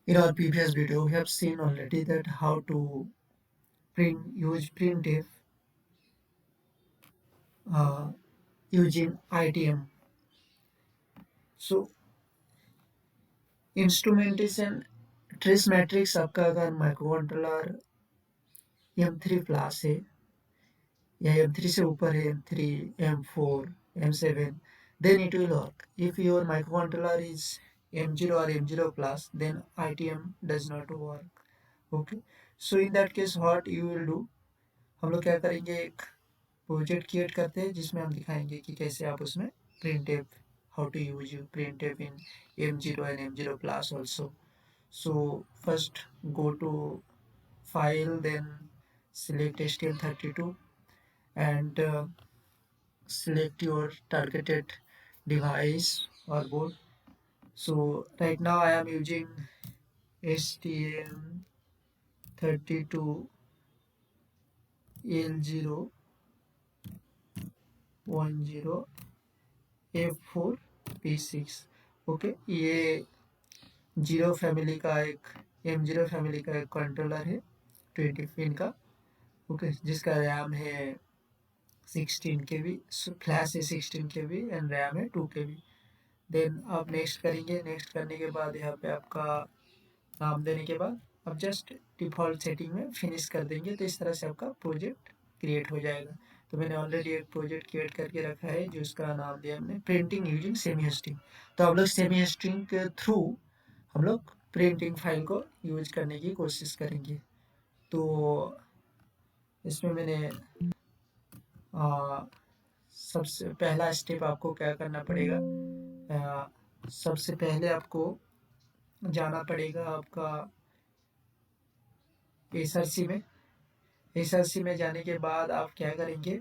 In our previous video, we have seen already that how to use printf uh, using ITM. So instrumentation trace matrix आपका अगर micro controller M3 plus है या M3 से ऊपर है M3, M4, M7, then it will work. If your microcontroller is M0 or M0 plus, then ITM does not work. Okay. So in that case, what you will do? हम लोग क्या करेंगे, एक प्रोजेक्ट क्रिएट करते हैं जिसमें हम दिखाएंगे कि कैसे आप उसमें printf, how to use printf in M0 and M0 plus also. So first go to file, then select STM32 and select your targeted device or board. So right now I am using STM32 L010 F4 P6. Okay, ये zero family का एक M0 family का एक controller है 20 pin का. Okay, जिसका RAM है 16 KB, flash है 16 KB एंड रैम है 2 KB. देन आप नेक्स्ट करेंगे. नेक्स्ट करने के बाद यहाँ पे आपका नाम देने के बाद आप जस्ट डिफ़ॉल्ट सेटिंग में फिनिश कर देंगे. तो इस तरह से आपका प्रोजेक्ट क्रिएट हो जाएगा. तो मैंने ऑलरेडी एक प्रोजेक्ट क्रिएट करके रखा है जिसका नाम दिया हमने प्रिंटिंग यूजिंग सेमी हस्टिंग. तो हम लोग सेमी हस्टिंग के थ्रू हम लोग प्रिंटिंग फाइल को यूज करने की कोशिश करेंगे. तो इसमें मैंने सबसे पहला स्टेप आपको क्या करना पड़ेगा, सबसे पहले आपको जाना पड़ेगा आपका एसआरसी में. एसआरसी में जाने के बाद आप क्या करेंगे,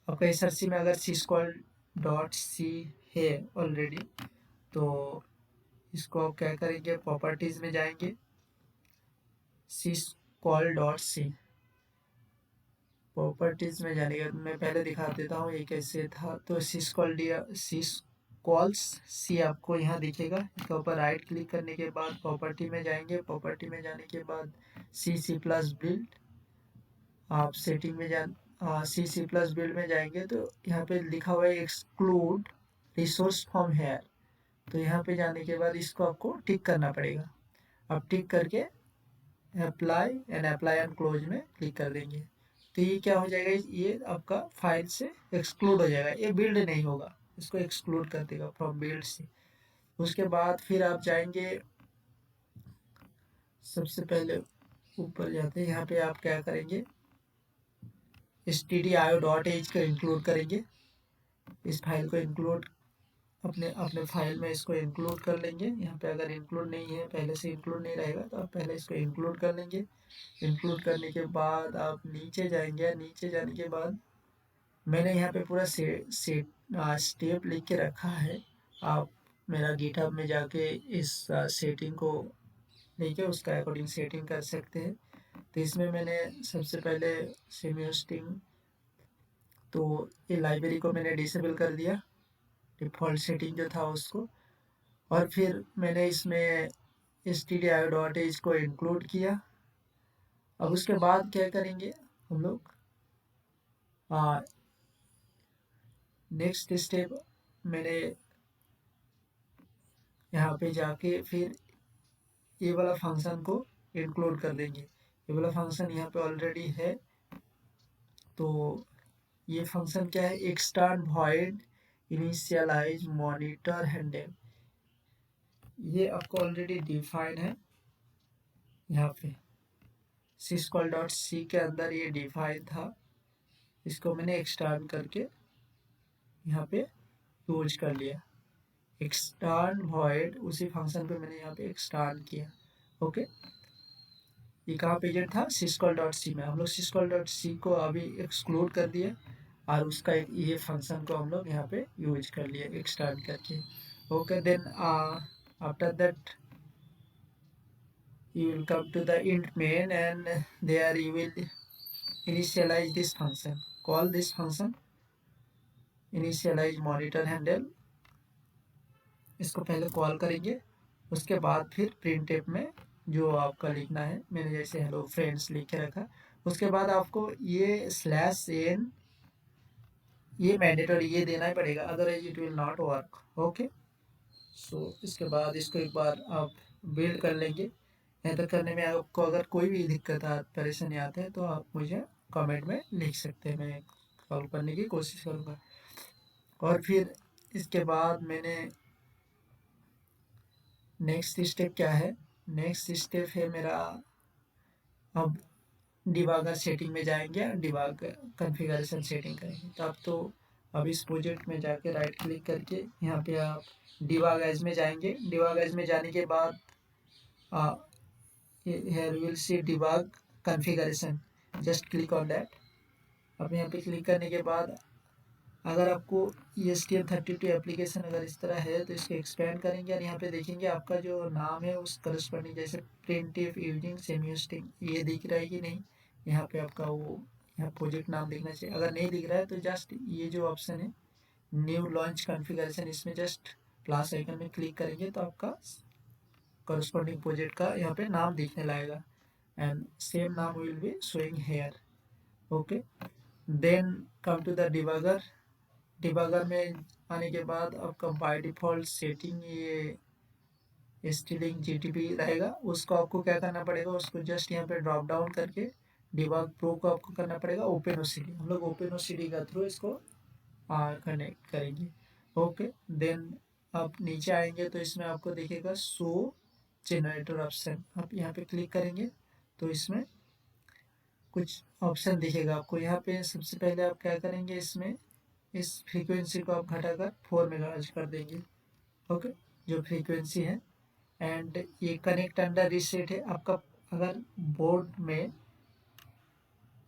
आपका एसआरसी में अगर syscall.c है ऑलरेडी, तो इसको आप क्या करेंगे, प्रॉपर्टीज में जाएंगे. syscall.c प्रॉपर्टीज में जाने के मैं पहले दिखा देता हूँ ये कैसे था. तो syscalls सी आपको यहाँ दिखेगा. इसके ऊपर राइट क्लिक करने के बाद प्रॉपर्टी में जाएंगे. प्रॉपर्टी में जाने के बाद C++ बिल्ड आप सेटिंग में C++ बिल्ड में जाएंगे. तो यहाँ पे लिखा हुआ है एक्सक्लूड रिसोर्स फ्रॉम हेयर. तो यहाँ पे जाने के बाद इसको आपको टिक करना पड़ेगा. आप टिक करके अप्लाई एंड क्लोज में क्लिक कर देंगे. तो ये क्या हो जाएगा, ये आपका फाइल से एक्सक्लूड हो जाएगा. ये बिल्ड नहीं होगा, इसको एक्सक्लूड कर देगा फ्रॉम बिल्ड से. उसके बाद फिर आप जाएंगे, सबसे पहले ऊपर जाते हैं. यहाँ पे आप क्या करेंगे, stdio.h को इंक्लूड करेंगे. इस फाइल को इंक्लूड अपने अपने फाइल में इसको इंक्लूड कर लेंगे. यहाँ पे अगर इंक्लूड नहीं है, पहले से इंक्लूड नहीं रहेगा, तो आप पहले इसको इंक्लूड कर लेंगे. इंक्लूड करने के बाद आप नीचे जाएंगे. नीचे जाने के बाद मैंने यहाँ पे पूरा स्टेप लिख के रखा है. आप मेरा गिटहब में जाके इस सेटिंग को लेके उसका अकॉर्डिंग सेटिंग कर सकते हैं. तो इसमें मैंने सबसे पहले सेमी होस्टिंग, तो ये लाइब्रेरी को मैंने डिसेबल कर दिया, डिफ़ॉल्ट सेटिंग जो था उसको. और फिर मैंने इसमें stdio.h को इंक्लूड किया. अब उसके बाद क्या करेंगे हम लोग, नेक्स्ट स्टेप मैंने यहाँ पे जाके फिर ये वाला फंक्शन को इंक्लूड कर देंगे. ये वाला फंक्शन यहाँ पे ऑलरेडी है. तो ये फंक्शन क्या है, extern void initialize monitor handle. ये आपको ऑलरेडी डिफाइन है यहाँ पे syscall.c के अंदर, ये डिफाइन था. इसको मैंने एक्सटर्न करके यहाँ पे यूज कर लिया. एक्सटर्न वॉइड, उसी फंक्शन पे मैंने यहाँ पे एक्सटर्न किया. ओके, ये कहाँ पे एजेंट था, syscall.c में. हम लोग syscall.c को अभी एक्सक्लूड कर दिया और उसका ये फंक्शन को हम लोग यहाँ पे यूज कर लिया एक्सटर्न करके. Okay, then after that you will come to the int main and there you will initialize this function. Call this function initialize monitor handle. इसको पहले कॉल करेंगे. उसके बाद फिर प्रिंट टेप में जो आपका लिखना है, मैंने जैसे हेलो फ्रेंड्स लिख के रखा, उसके बाद आपको ये /n ये मैंडेटरी ये देना ही पड़ेगा, otherwise it will not work. Okay, so इसके बाद इसको एक बार आप बिल्ड कर लेंगे। यहाँ तक करने में आपको अगर कोई भी दिक्कत परेशानी आता है तो आप मुझे कमेंट में लिख सकते हैं, मैं सॉल्व करने की कोशिश करूँगा। और फिर इसके बाद मैंने नेक्स्ट स्टेप क्या है, नेक्स्ट स्टेप है मेरा, अब डिबगर सेटिंग में जाएंगे, डिबग कॉन्फ़िगरेशन सेटिंग करेंगे। अब इस प्रोजेक्ट में जाके राइट क्लिक करके यहाँ पे आप डिबग एज में जाएंगे। डिबग एज में जाने के बाद here you will see debug configuration, just click on that। अब यहाँ पे क्लिक करने के बाद अगर आपको ESTM32 एप्लीकेशन अगर इस तरह है तो इसको एक्सपेंड करेंगे और यहाँ पे देखेंगे आपका जो नाम है उस करस्पॉन्डिंग, जैसे प्रिंटिव यूजिंग सेमी होस्टिंग ये दिख रहा है कि नहीं, यहाँ पे आपका वो यहाँ प्रोजेक्ट नाम दिखना चाहिए। अगर नहीं दिख रहा है तो जस्ट ये जो ऑप्शन है न्यू लॉन्च कॉन्फ़िगरेशन, इसमें जस्ट प्लस आइकन में क्लिक करेंगे तो आपका करस्पॉन्डिंग प्रोजेक्ट का यहाँ पे नाम दिखने लगेगा एंड सेम नाम will be showing here. Okay, then come to the debugger. Debugger में आने के बाद आपका बाय डिफ़ॉल्ट सेटिंग ये स्टीलिंग GTP रहेगा, उसको आपको क्या करना पड़ेगा, उसको जस्ट यहाँ पे ड्रॉप डाउन करके डिबग प्रो को आपको करना पड़ेगा OpenOCD। हम लोग OpenOCD का थ्रू इसको कनेक्ट करेंगे। ओके, देन आप नीचे आएंगे तो इसमें आपको दिखेगा शो जनरेटर ऑप्शन, आप यहाँ पे क्लिक करेंगे तो इसमें कुछ ऑप्शन दिखेगा आपको। यहाँ पे सबसे पहले आप क्या करेंगे, इसमें इस फ्रीक्वेंसी को आप घटाकर 4 मेगाहर्ट्ज कर देंगे। ओके, जो फ्रीक्वेंसी है एंड ये कनेक्ट अंडर रीसेट है आपका। अगर बोर्ड में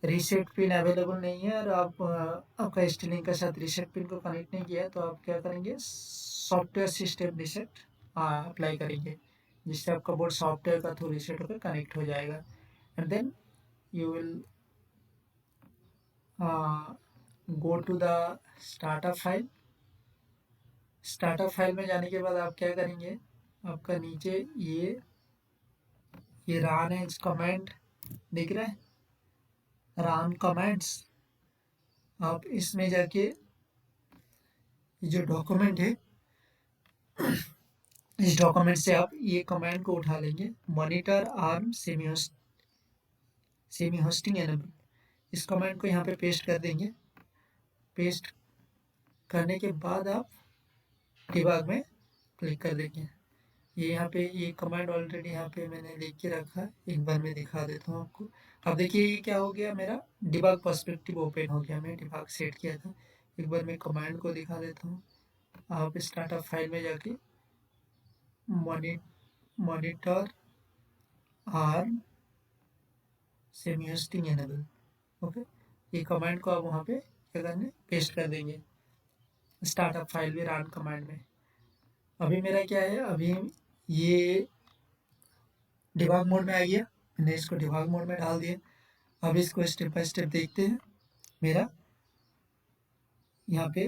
रीसेट पिन अवेलेबल नहीं है और आपका स्टीलिंग के साथ रीसेट पिन को कनेक्ट नहीं किया है तो आप क्या करेंगे, सॉफ्टवेयर सिस्टम रीसेट अप्लाई करेंगे, जिससे आपका बोर्ड सॉफ्टवेयर का थ्रू रीसेट होकर कनेक्ट हो जाएगा। And then you will go to the startup file. Startup file में जाने के बाद आप क्या करेंगे, आपका नीचे ये रन एज कमांड दिख रहा है, रन कमांड्स, आप इसमें जाके ये जो डॉक्यूमेंट है इस डॉक्यूमेंट से आप ये कमांड को उठा लेंगे, monitor arm semi hosting enable. इस कमांड को यहाँ पे पेस्ट कर देंगे। पेस्ट करने के बाद आप डिबग में क्लिक कर देंगे। ये यहाँ पे ये कमांड ऑलरेडी यहाँ पे मैंने लिख के रखा है, एक बार मैं दिखा देता हूँ आपको। अब देखिए ये क्या हो गया, मेरा डिबग पर्सपेक्टिव ओपन हो गया, मैं डिबग सेट किया था। एक बार मैं कमांड को दिखा देता हूँ। आप स्टार्टअप फाइल में जाके monitor arm semi hosting enable, okay, ये कमांड को आप वहाँ पे क्या करने, पेस्ट कर देंगे स्टार्टअप फाइल में रन कमांड में। अभी मेरा क्या है, अभी ये डिबग मोड में आ गया, मैंने इसको डिबग मोड में डाल दिया। अब इसको स्टेप बाय स्टेप देखते हैं। मेरा यहाँ पे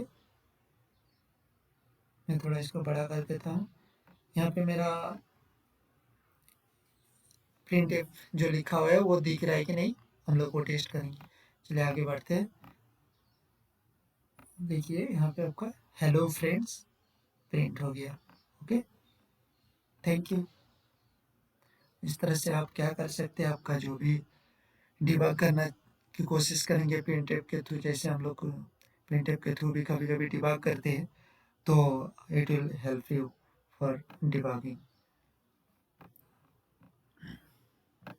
मैं थोड़ा इसको बड़ा कर देता हूँ। यहाँ पे मेरा प्रिंट जो लिखा हुआ है वो दिख रहा है कि नहीं, हम लोग वो टेस्ट करेंगे। चलिए आगे बढ़ते हैं। देखिए यहाँ पे आपका हेलो फ्रेंड्स प्रिंट हो गया। Okay, thank you. इस तरह से आप क्या कर सकते हैं, आपका जो भी डिबग करना की कोशिश करेंगे प्रिंट के थ्रू, जैसे हम लोग प्रिंट के थ्रू भी कभी कभी डिबग करते हैं, तो it will help you for debugging.